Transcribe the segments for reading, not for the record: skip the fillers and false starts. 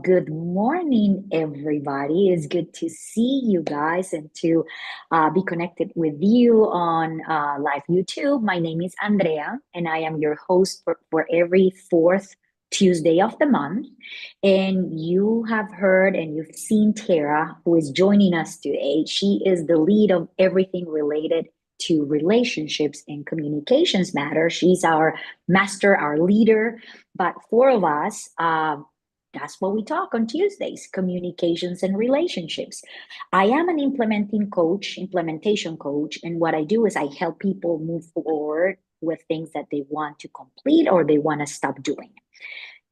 Good morning, everybody. It's good to see you guys and to be connected with you on live YouTube. My name is Andrea, and I am your host for every fourth Tuesday of the month. And you have heard and you've seen Tara, who is joining us today. She is the lead of everything related to relationships and communications matter. She's our master, our leader. But four of us, that's what we talk on Tuesdays, communications and relationships. I am an implementation coach, and what I do is I help people move forward with things that they want to complete or they want to stop doing.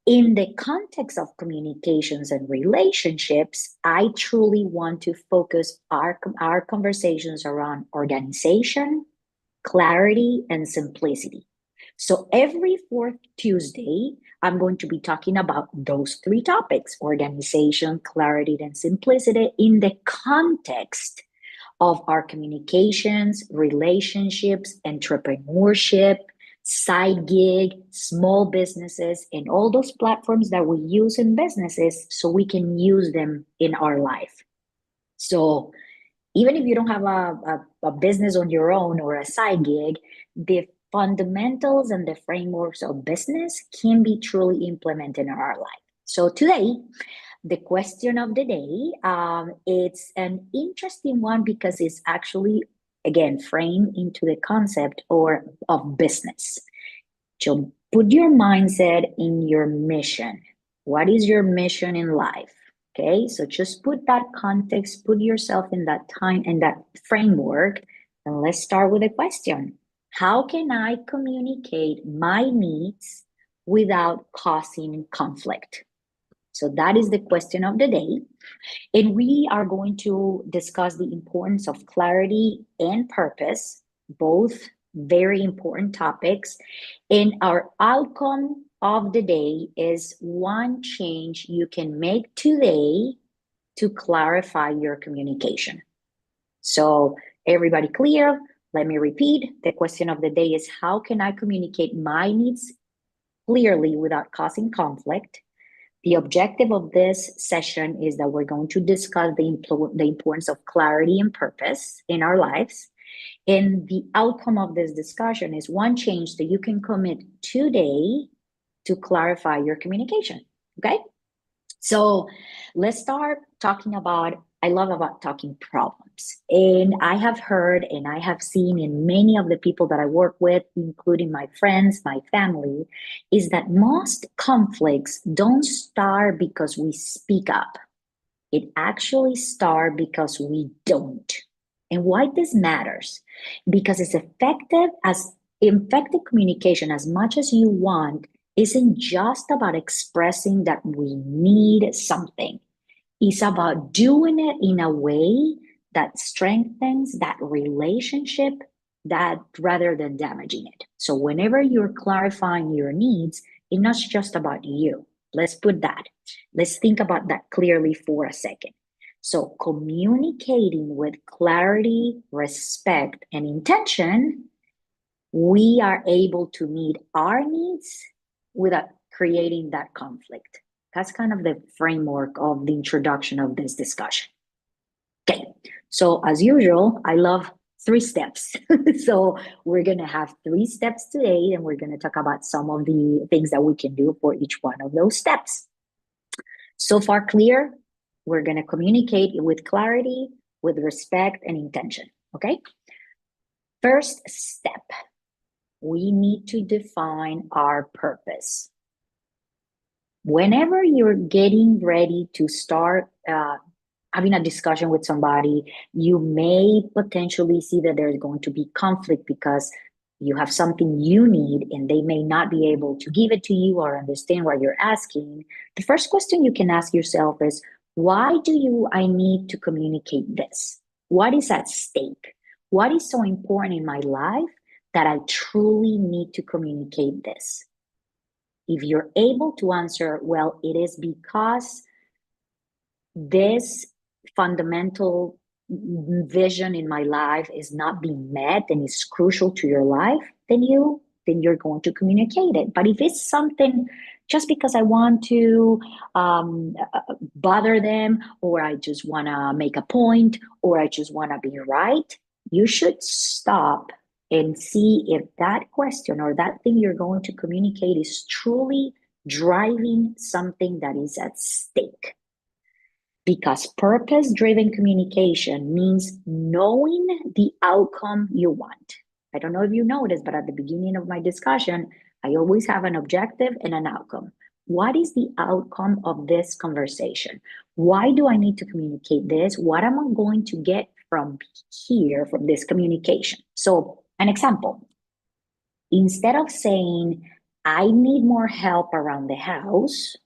In the context of communications and relationships, I truly want to focus our conversations around organization, clarity, and simplicity. So every fourth Tuesday, I'm going to be talking about those three topics: organization, clarity, and simplicity in the context of our communications, relationships, entrepreneurship, side gig, small businesses, and all those platforms that we use in businesses so we can use them in our life. So even if you don't have a business on your own or a side gig, the fundamentals and the frameworks of business can be truly implemented in our life. So today, the question of the day, it's an interesting one because it's actually, again, framed into the concept of business. So put your mindset in your mission. What is your mission in life? Okay, so just put that context, put yourself in that time and that framework, and let's start with a question. How can I communicate my needs without causing conflict? So that is the question of the day. And we are going to discuss the importance of clarity and purpose, both very important topics. And our outcome of the day is one change you can make today to clarify your communication. So everybody clear? Let me repeat. The question of the day is, how can I communicate my needs clearly without causing conflict? The objective of this session is that we're going to discuss the importance of clarity and purpose in our lives. And the outcome of this discussion is one change that you can commit today to clarify your communication. Okay? So let's start talking about, I love about talking problems. And I have heard and I have seen in many of the people that I work with, including my friends, my family, is that most conflicts don't start because we speak up. It actually starts because we don't. And why this matters? Because it's effective communication, as much as you want, isn't just about expressing that we need something. It's about doing it in a way that strengthens that relationship that rather than damaging it. So whenever you're clarifying your needs, it's not just about you. Let's put that. Let's think about that clearly for a second. So communicating with clarity, respect, and intention, we are able to meet our needs without creating that conflict. That's kind of the framework of the introduction of this discussion. Okay, so as usual, I love 3 steps. So we're going to have 3 steps today, and we're going to talk about some of the things that we can do for each one of those steps. So far clear? We're going to communicate with clarity, with respect, and intention. Okay? First step, we need to define our purpose. Whenever you're getting ready to start having a discussion with somebody, you may potentially see that there's going to be conflict because you have something you need and they may not be able to give it to you or understand what you're asking. The first question you can ask yourself is, why do I need to communicate this? What is at stake? What is so important in my life that I truly need to communicate this? If you're able to answer, well, it is because this fundamental vision in my life is not being met and is crucial to your life, then you're going to communicate it. But if it's something just because I want to bother them, or I just want to make a point, or I just want to be right. You should stop and see if that question or that thing you're going to communicate is truly driving something that is at stake. Because purpose driven communication means knowing the outcome you want. I don't know if you noticed, but at the beginning of my discussion, I always have an objective and an outcome. What is the outcome of this conversation? Why do I need to communicate this? What am I going to get from here, from this communication? So, an example, instead of saying, I need more help around the house,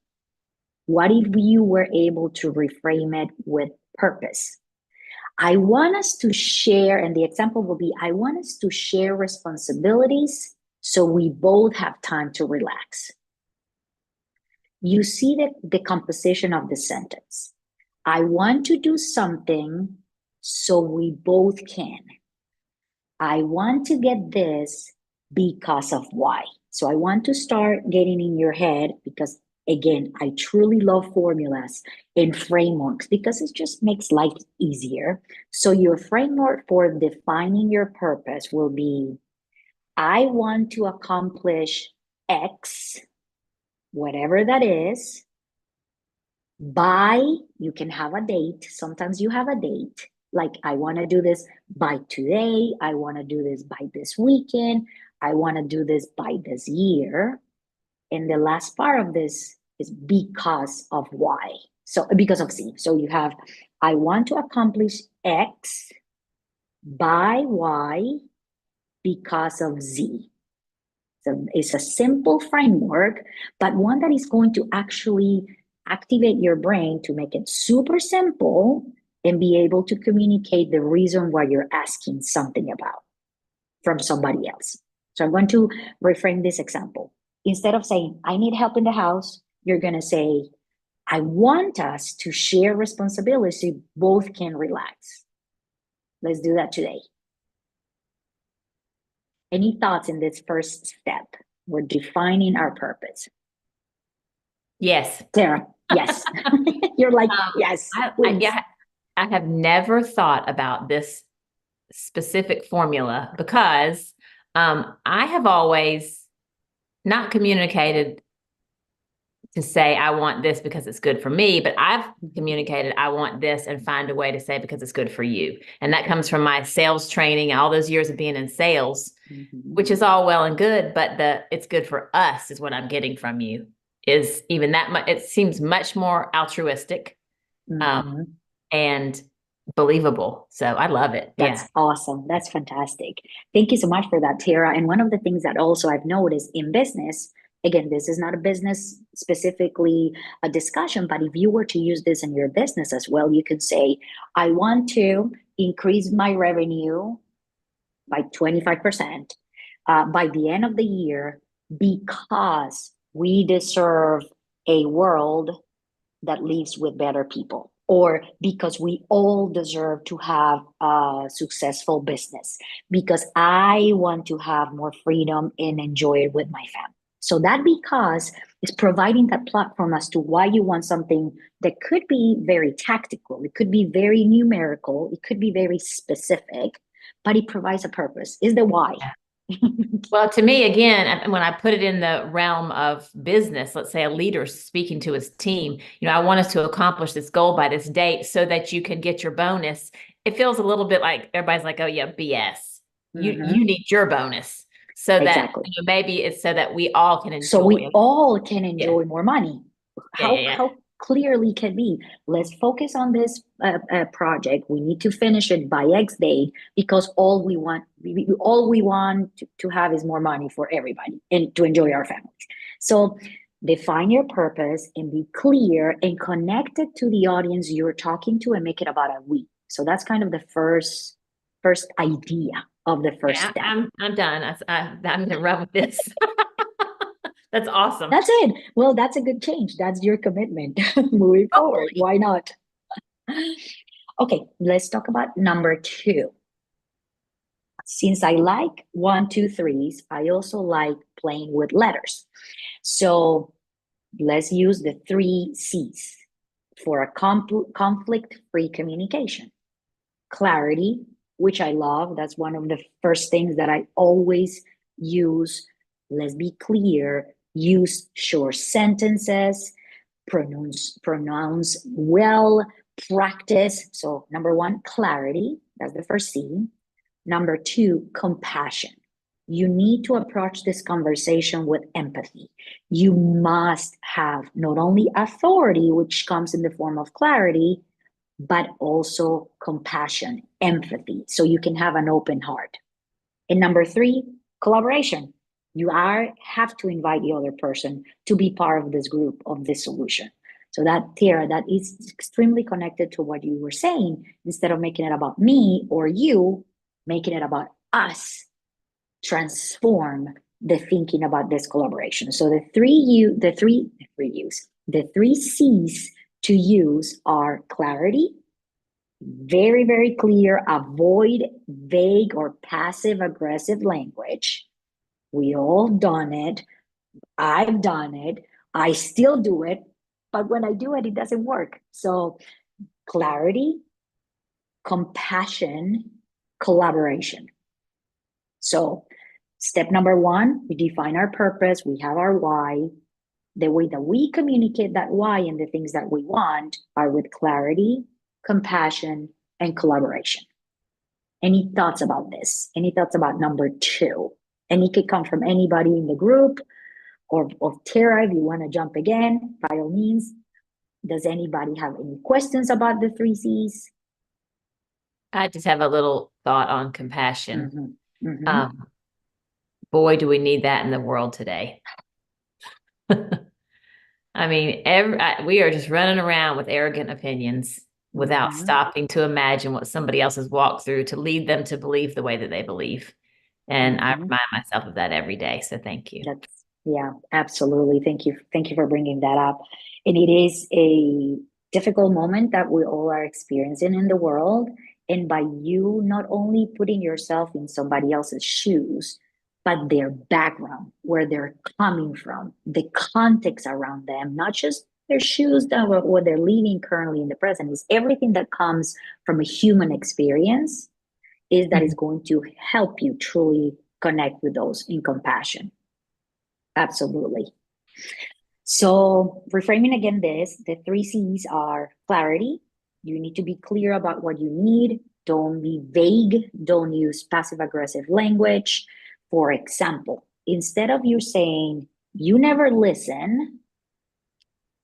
what if you were able to reframe it with purpose? I want us to share, and the example will be, I want us to share responsibilities so we both have time to relax. You see the composition of the sentence. I want to do something so we both can. I want to get this because of why. So I want to start getting in your head, because again, I truly love formulas and frameworks because it just makes life easier. So your framework for defining your purpose will be, I want to accomplish X, whatever that is, by, you can have a date. Sometimes you have a date. Like, I want to do this by today. I want to do this by this weekend. I want to do this by this year. And the last part of this is because of why. So because of Z. So you have, I want to accomplish X by Y because of Z. So it's a simple framework, but one that is going to actually activate your brain to make it super simple and be able to communicate the reason why you're asking something about from somebody else. So I'm going to reframe this example. Instead of saying, I need help in the house, you're going to say, I want us to share responsibilities so both can relax. Let's do that today. Any thoughts in this first step? We're defining our purpose. Yes. Sarah, yes. You're like, yes. I have never thought about this specific formula because I have always not communicated to say I want this because it's good for me, but I've communicated I want this and find a way to say because it's good for you. And that comes from my sales training, all those years of being in sales, which is all well and good, but it's good for us is what I'm getting from you. Is even that much, it seems much more altruistic and believable. So I love it. That's awesome. That's fantastic. Thank you so much for that, Tara. And one of the things that also I've noticed in business, again, this is not a business specifically a discussion, but if you were to use this in your business as well, you could say, I want to increase my revenue by 25% by the end of the year because we deserve a world that lives with better people, or because we all deserve to have a successful business, because I want to have more freedom and enjoy it with my family. So that because is providing that platform as to why you want something that could be very tactical, it could be very numerical, it could be very specific, but it provides a purpose. Is the why. Well, to me, again, when I put it in the realm of business, let's say a leader speaking to his team, I want us to accomplish this goal by this date so that you can get your bonus. It feels a little bit like everybody's like, oh yeah, BS. You need your bonus so that maybe it's so that we all can enjoy. So we all can enjoy more money. How clearly can be, let's focus on this project. We need to finish it by X date because all we want to have is more money for everybody and to enjoy our families. So define your purpose and be clear and connected to the audience you're talking to and make it about a we. So that's kind of the first idea of the first step. I'm done. I'm going to run with this. That's awesome. That's it. Well, that's a good change. That's your commitment moving forward. Why not? Okay, let's talk about number 2. Since I like 1, 2, 3s, I also like playing with letters. So Let's use the 3 C's for a conflict-free communication. Clarity, which I love. That's one of the first things that I always use. Let's be clear. Use short sentences. Pronounce well. Practice. So number 1, clarity. That's the first C. Number 2, compassion. You need to approach this conversation with empathy. You must have not only authority, which comes in the form of clarity, but also compassion, empathy, so you can have an open heart. And number 3, collaboration. You have to invite the other person to be part of this group, of this solution. So that, Tara, that is extremely connected to what you were saying. Instead of making it about me or you, making it about us, transform the thinking about this collaboration. So the three C's to use are clarity, very, very clear, avoid vague or passive aggressive language. We all done it. I've done it. I still do it. But when I do it, it doesn't work. So clarity, compassion, collaboration. So step number 1, we define our purpose. We have our why. The way that we communicate that why and the things that we want are with clarity, compassion, and collaboration. Any thoughts about this? Any thoughts about number 2? And it could come from anybody in the group, or Tara, if you want to jump again, by all means. Does anybody have any questions about the 3 C's? I just have a little thought on compassion. Mm-hmm. Mm-hmm. Boy, do we need that in the world today. I mean, we are just running around with arrogant opinions without stopping to imagine what somebody else has walked through to lead them to believe the way that they believe. And I remind myself of that every day. So thank you. Yeah, absolutely. Thank you. Thank you for bringing that up. And it is a difficult moment that we all are experiencing in the world. And by you not only putting yourself in somebody else's shoes, but their background, where they're coming from, the context around them, not just their shoes, what they're living currently in the present, is everything that comes from a human experience that is going to help you truly connect with those in compassion. Absolutely. So reframing again the 3 C's are clarity. You need to be clear about what you need. Don't be vague. Don't use passive aggressive language. For example, instead of you saying, you never listen,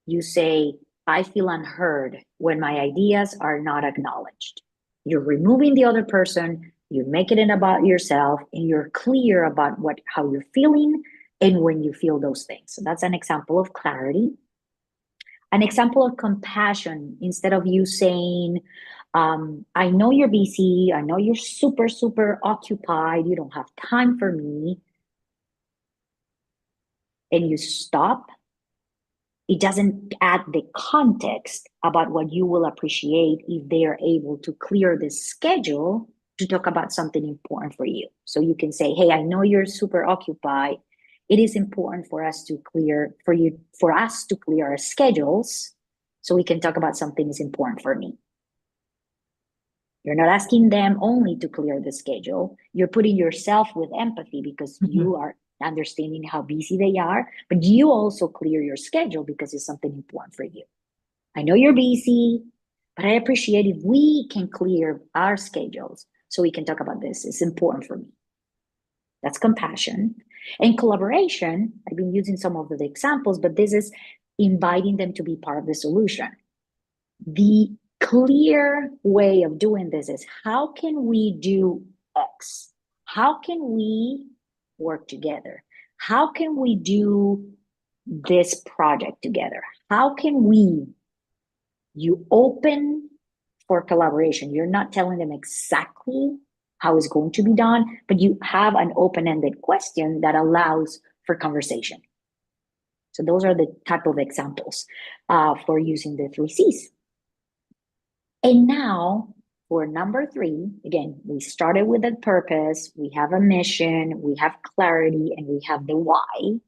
you say, I feel unheard when my ideas are not acknowledged. You're removing the other person, you're making it about yourself, and you're clear about how you're feeling and when you feel those things. So that's an example of clarity. An example of compassion, instead of you saying, I know you're busy, I know you're super, super occupied, you don't have time for me, and you stop, it doesn't add the context about what you will appreciate if they are able to clear the schedule to talk about something important for you. So you can say, hey, I know you're super occupied. It is important for us to clear our schedules so we can talk about something that's important for me. You're not asking them only to clear the schedule. You're putting yourself with empathy because you are understanding how busy they are, but you also clear your schedule because it's something important for you. I know you're busy, but I appreciate if we can clear our schedules so we can talk about this. It's important for me. That's compassion. And collaboration, I've been using some of the examples, but this is inviting them to be part of the solution. The clear way of doing this is, how can we do X? How can we work together? How can we do this project together? How can you open for collaboration? You're not telling them exactly how it's going to be done, but you have an open-ended question that allows for conversation. So those are the type of examples for using the 3 C's. And now for number 3, again, we started with a purpose, we have a mission, we have clarity, and we have the why.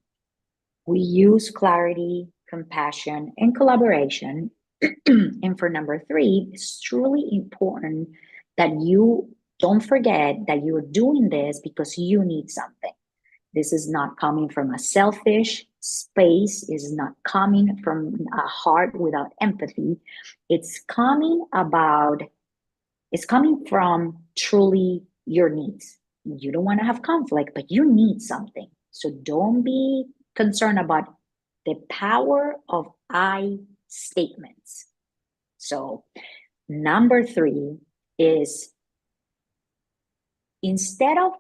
We use clarity, compassion, and collaboration. And for number three, it's truly important that you don't forget that you're doing this because you need something. This is not coming from a selfish space, is not coming from a heart without empathy. It's coming about, it's coming from truly your needs. You don't want to have conflict, but you need something. So don't be concerned about the power of I statements. So, number three is instead of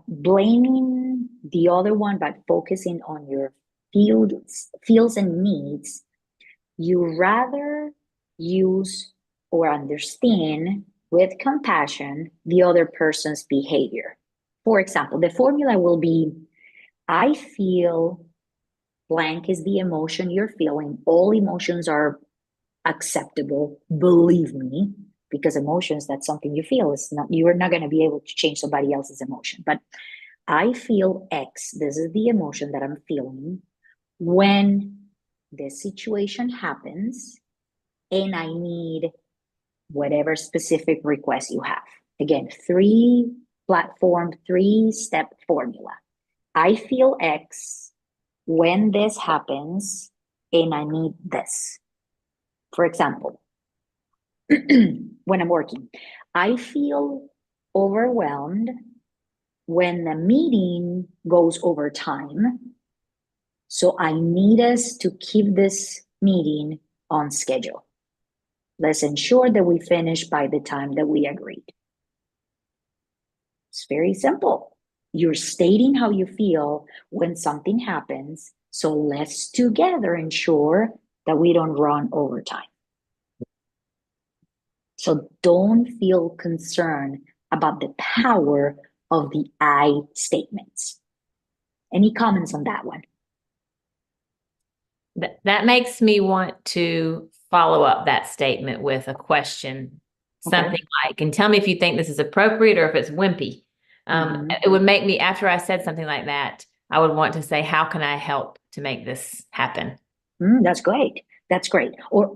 blaming the other one, but focusing on your feels and needs, you rather use or understand with compassion the other person's behavior. For example, the formula will be I feel blank is the emotion you're feeling. All emotions are acceptable, believe me, because emotions, that's something you feel. It's not, you're not going to be able to change somebody else's emotion. But I feel X. This is the emotion that I'm feeling when this situation happens and I need whatever specific request you have. Again, three step formula. I feel X when this happens and I need this. For example, when I'm working, I feel overwhelmed when the meeting goes over time. So I need us to keep this meeting on schedule. Let's ensure that we finish by the time that we agreed. It's very simple. You're stating how you feel when something happens. So let's together ensure that we don't run overtime. So don't feel concerned about the power of the I statements. Any comments on that one? That makes me want to follow up that statement with a question, something like, and tell me if you think this is appropriate or if it's wimpy. It would make me, after I said something like that, I would want to say, how can I help to make this happen? That's great. That's great. Or,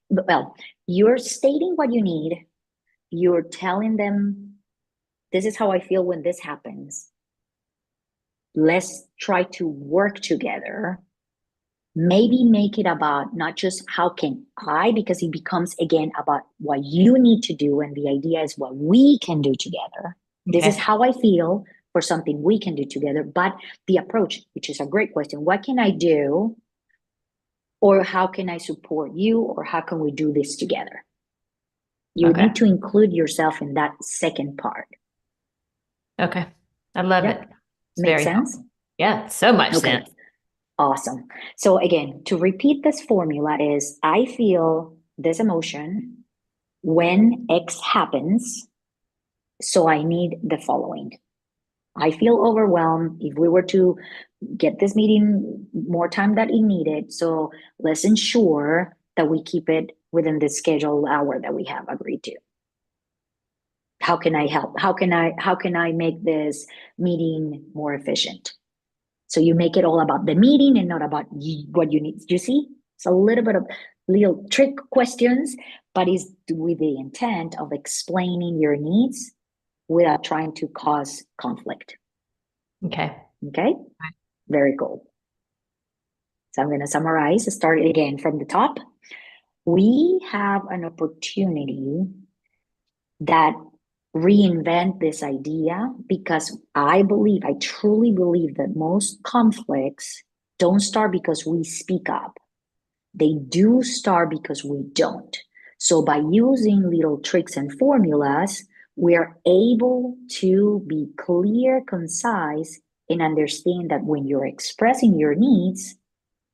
well, you're stating what you need. You're telling them, this is how I feel when this happens. Let's try to work together. Maybe make it about not just how can I, because it becomes again about what you need to do. And the idea is what we can do together. Okay. This is how I feel for something we can do together. But the approach, which is a great question, what can I do? Or how can I support you? Or how can we do this together? You need to include yourself in that second part. Okay. I love it. Makes sense? Yeah, so much sense. Awesome. So again, to repeat this formula is I feel this emotion when X happens. So I need the following. I feel overwhelmed if we were to get this meeting more time than it needed. So let's ensure that we keep it within the scheduled hour that we have agreed to. How can I help? How can I make this meeting more efficient? So you make it all about the meeting and not about what you need. You see, it's a little bit of little trick questions, but it's with the intent of explaining your needs without trying to cause conflict. Okay. Very cool. So I'm going to summarize, start again from the top. We have an opportunity that reinvent this idea because I truly believe that most conflicts don't start because we speak up. They do start because we don't. So by using little tricks and formulas, we're able to be clear, concise, and understand that when you're expressing your needs,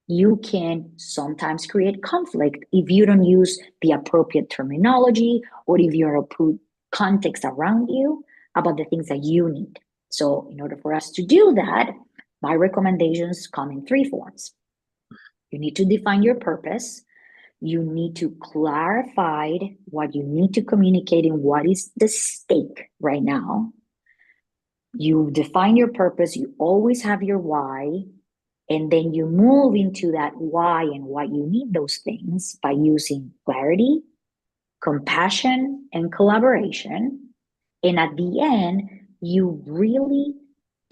you can sometimes create conflict if you don't use the appropriate terminology or if you don't put context around you about the things that you need. So in order for us to do that, my recommendations come in three forms. You need to define your purpose. You need to clarify what you need to communicate and what is the stake right now. You define your purpose. You always have your why. And then you move into that why and why you need those things by using clarity, compassion, and collaboration. And at the end, you really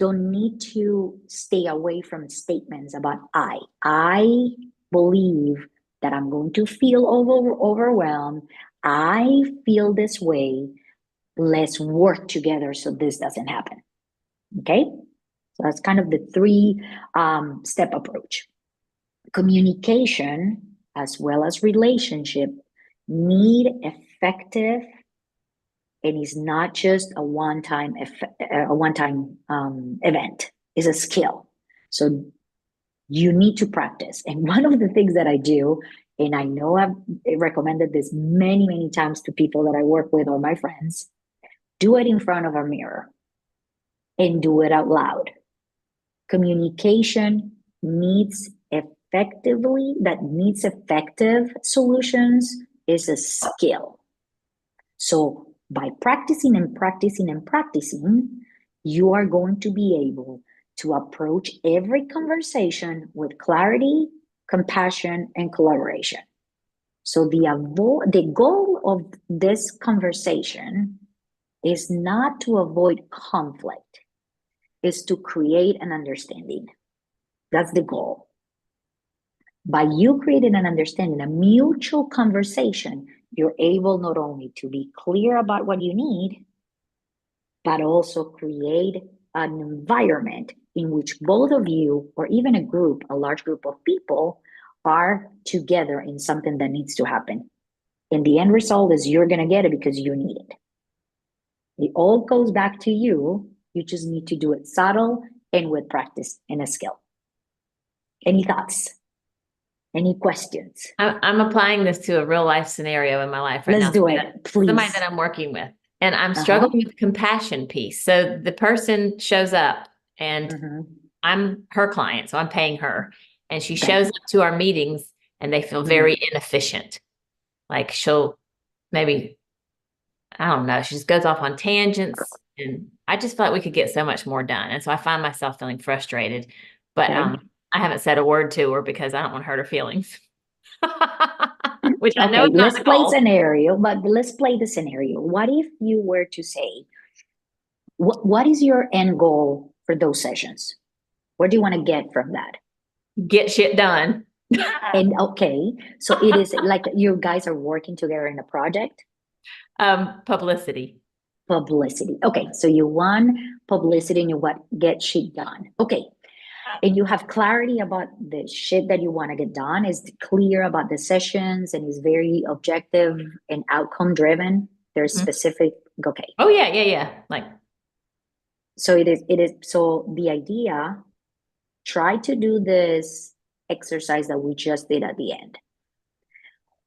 don't need to stay away from statements about I. I believe that I'm going to feel overwhelmed. I feel this way. Let's work together so this doesn't happen. Okay? So that's kind of the three-step approach. Communication as well as relationship need effective, and is not just a one-time event. It's a skill. So you need to practice. And one of the things that I do, and I know I've recommended this many times to people that I work with or my friends, do it in front of a mirror and do it out loud. Communication needs effective solutions is a skill. So by practicing and practicing and practicing, you are going to be able to approach every conversation with clarity, compassion, and collaboration. So the goal of this conversation is not to avoid conflict, is to create an understanding. That's the goal. By you creating an understanding, a mutual conversation, you're able not only to be clear about what you need, but also create an environment in which both of you, or even a large group of people, are together in something that needs to happen. And the end result is you're going to get it because you need it. It all goes back to you. You just need to do it subtle and with practice and a skill. Any thoughts? Any questions? I'm applying this to a real life scenario in my life right now. Let's do it, please. Somebody that I'm working with, and I'm struggling with the compassion piece. So the person shows up, and I'm her client, so I'm paying her, and she shows up to our meetings, and they feel very inefficient. Like she'll maybe, I don't know, she just goes off on tangents, and I just feel like we could get so much more done. And so I find myself feeling frustrated, but I haven't said a word to her because I don't want to hurt her feelings. Which I know. Let's play scenario, but let's play the scenario. What if you were to say, what is your end goal for those sessions? What do you want to get from that? Get shit done. And so it is like you guys are working together in a project? Publicity. Okay, so you want publicity and you want get shit done. Okay. And you have clarity about the shit that you want to get done, is clear about the sessions, and is very objective and outcome driven. There's specific. Okay. Oh yeah. Like, so it is. So the idea, try to do this exercise that we just did at the end.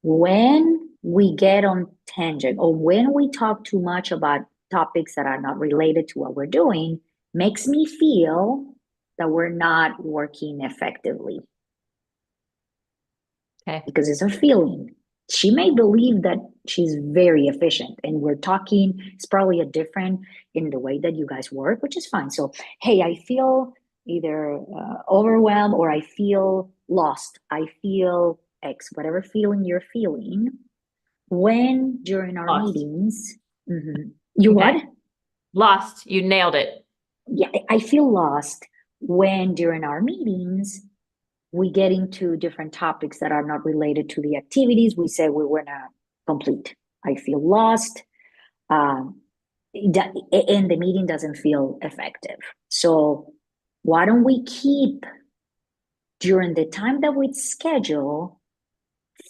When we get on tangent, or when we talk too much about topics that are not related to what we're doing, makes me feel that we're not working effectively. Okay. Because it's a feeling. She may believe that she's very efficient, and we're talking, it's probably a different in the way that you guys work, which is fine. So, hey, I feel either overwhelmed, or I feel lost. I feel X, whatever feeling you're feeling. When during our meetings, you what? Lost. You nailed it. Yeah, I feel lost when during our meetings, we get into different topics that are not related to the activities we say we were not complete. I feel lost, and the meeting doesn't feel effective. So why don't we keep, during the time that we schedule,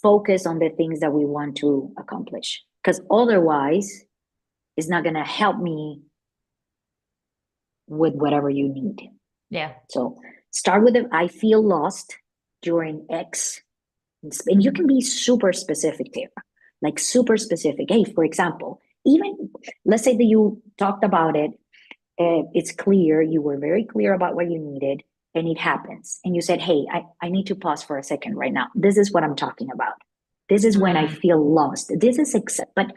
focus on the things that we want to accomplish? Because otherwise, it's not going to help me with whatever you need. Yeah. So start with I feel lost during X. And you can be super specific there, like super specific. Hey, for example, even let's say that you talked about it. It's clear, you were very clear about what you needed, and it happens. And you said, hey, I need to pause for a second right now. This is what I'm talking about. This is when I feel lost. This is but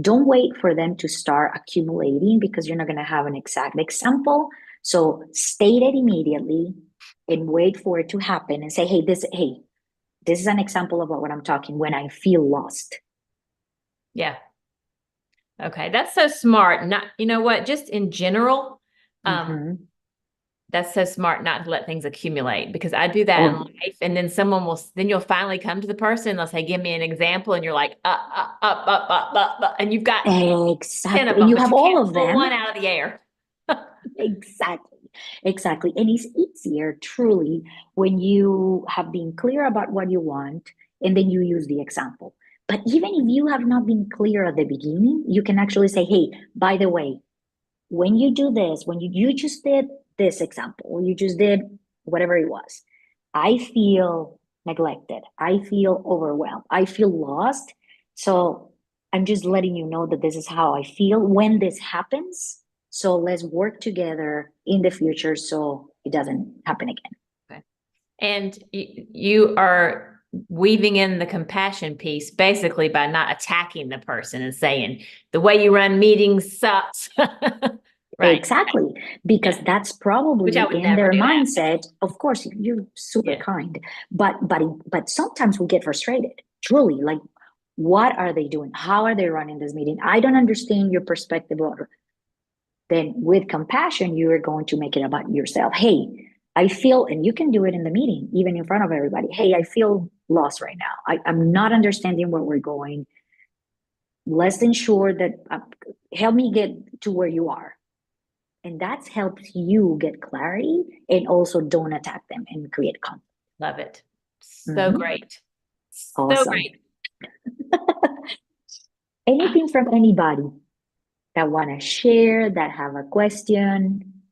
don't wait for them to start accumulating, because you're not going to have an exact example. So state it immediately and wait for it to happen and say, hey, this is an example about what I'm talking when I feel lost. Yeah. Okay. That's so smart. Not, you know what, just in general, that's so smart not to let things accumulate, because I do that in life. And then then you'll finally come to the person. They'll say, give me an example. And you're like, up. And you've got 10 Exactly. of And them, you but have you all can't of pull them. one out of the air. Exactly. And it's easier truly when you have been clear about what you want and then you use the example. But even if you have not been clear at the beginning, you can actually say, hey, by the way, when you do this, when you just did this example, or you just did whatever it was, I feel neglected. I feel overwhelmed. I feel lost. So I'm just letting you know that this is how I feel when this happens. So let's work together in the future so it doesn't happen again. Okay. And you are weaving in the compassion piece basically by not attacking the person and saying, the way you run meetings sucks. Right. Exactly. Because that's probably Which I would in never their do that. mindset. Of course, you're super kind, but sometimes we get frustrated. Truly, like, what are they doing? How are they running this meeting? I don't understand your perspective. Or then with compassion, you are going to make it about yourself. Hey, I feel, and you can do it in the meeting, even in front of everybody. Hey, I feel lost right now. I'm not understanding where we're going. Let's ensure that help me get to where you are. And that helps you get clarity and also don't attack them and create conflict. Love it. So great. So Awesome. great. Anything from anybody that want to share, that have a question?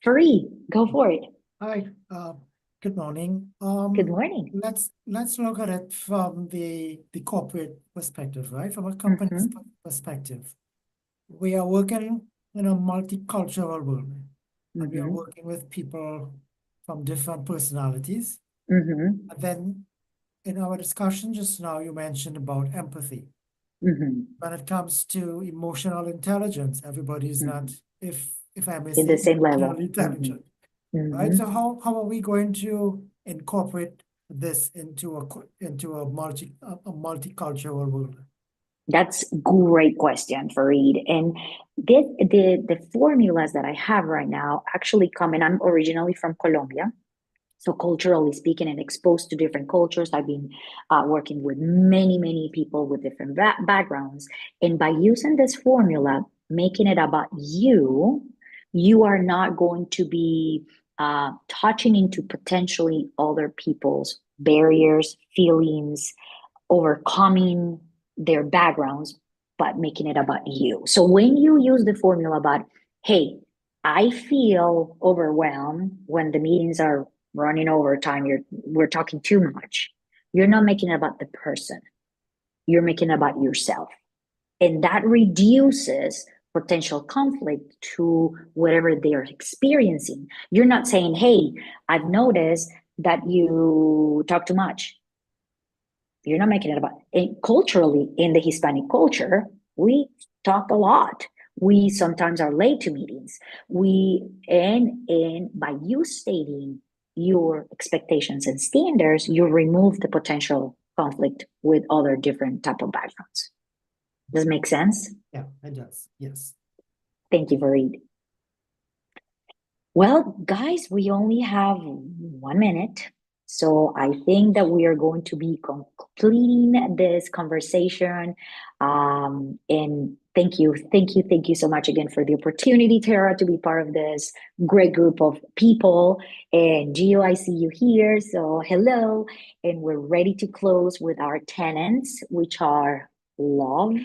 Free, go for it. Hi, good morning. Good morning. Let's look at it from the corporate perspective, right? From a company's perspective. We are working in a multicultural world, and we are working with people from different personalities. And then in our discussion just now, you mentioned about empathy. When it comes to emotional intelligence, everybody is not, if I may In the say, same level. emotionally intelligent. Right. So how are we going to incorporate this into a multicultural world? That's great question, Fareed. And the formulas that I have right now actually come, and I'm originally from Colombia. So culturally speaking and exposed to different cultures, I've been working with many people with different backgrounds. And by using this formula, making it about you, you are not going to be touching into potentially other people's barriers, feelings, overcoming their backgrounds, but making it about you. So when you use the formula about, hey, I feel overwhelmed when the meetings are running over time, we're talking too much. You're not making it about the person. You're making it about yourself. And that reduces potential conflict to whatever they're experiencing. You're not saying, hey, I've noticed that you talk too much. You're not making it about it. Culturally, in the Hispanic culture, we talk a lot. We sometimes are late to meetings. And by you stating your expectations and standards, you remove the potential conflict with other different type of backgrounds. Does it make sense? Yeah, it does. Yes. Thank you, Fareed. Well, guys, we only have 1 minute. So I think that we are going to be completing this conversation. And thank you so much again for the opportunity, Tara, to be part of this great group of people. And Gio, I see you here. So hello. And we're ready to close with our tenets, which are love,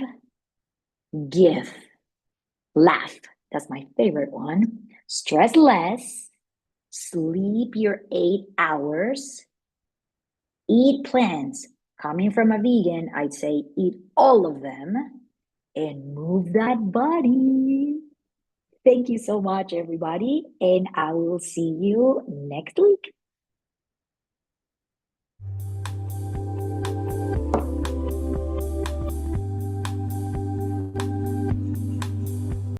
give, laugh. That's my favorite one. Stress less, sleep your 8 hours, eat plants. Coming from a vegan, I'd say eat all of them and move that body. Thank you so much, everybody. And I will see you next week.